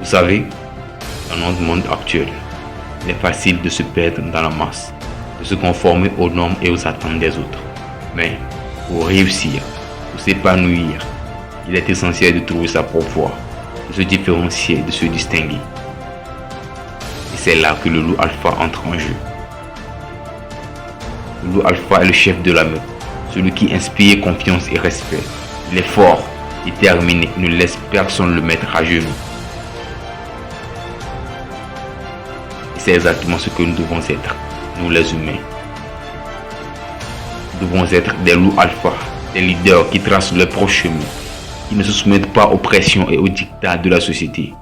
savez, dans notre monde actuel, il est facile de se perdre dans la masse, de se conformer aux normes et aux attentes des autres. Mais pour réussir, pour s'épanouir, il est essentiel de trouver sa propre voie, de se différencier, de se distinguer. Et c'est là que le loup alpha entre en jeu. Le loup alpha est le chef de la meute, celui qui inspire confiance et respect. Il est fort, déterminé, ne laisse personne le mettre à genoux. Et c'est exactement ce que nous devons être, nous les humains. Nous devons être des loups alpha, des leaders qui tracent leur propre chemin, qui ne se soumettent pas aux pressions et aux dictats de la société.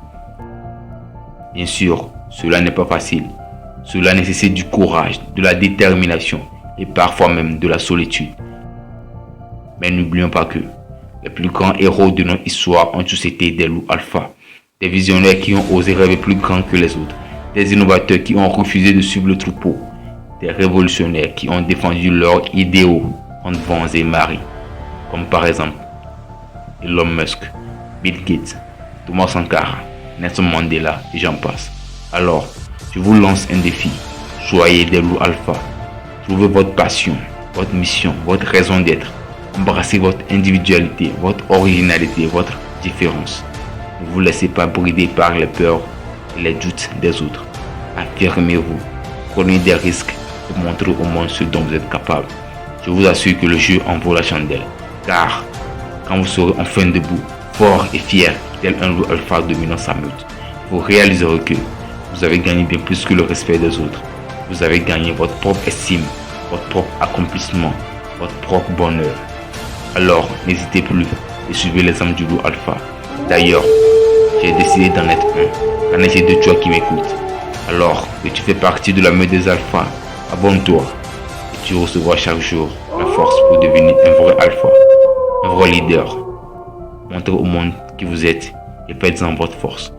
Bien sûr, cela n'est pas facile. Cela nécessite du courage, de la détermination et parfois même de la solitude. Mais n'oublions pas que les plus grands héros de notre histoire ont tous été des loups alpha, des visionnaires qui ont osé rêver plus grand que les autres, des innovateurs qui ont refusé de suivre le troupeau, des révolutionnaires qui ont défendu leurs idéaux contre vents et marées, comme par exemple Elon Musk, Bill Gates, Thomas Sankara, Nelson Mandela et j'en passe. Alors, je vous lance un défi. Soyez des loups alpha. Trouvez votre passion, votre mission, votre raison d'être. Embrassez votre individualité, votre originalité, votre différence. Ne vous laissez pas brider par les peurs et les doutes des autres. Affirmez-vous. Prenez des risques pour montrer au monde ce dont vous êtes capable. Je vous assure que le jeu en vaut la chandelle. Car quand vous serez enfin debout, fort et fier, tel un loup alpha dominant sa meute, vous réaliserez que vous avez gagné bien plus que le respect des autres. Vous avez gagné votre propre estime, votre propre accomplissement, votre propre bonheur. Alors, n'hésitez plus et suivez l'exemple du loup alpha. D'ailleurs, j'ai décidé d'en être un. Qu'en est-il de toi qui m'écoutes? Alors que tu fais partie de la meute des alphas, abonne-toi et tu recevras chaque jour la force pour devenir un vrai alpha, un vrai leader. Montrez au monde qui vous êtes et faites-en votre force.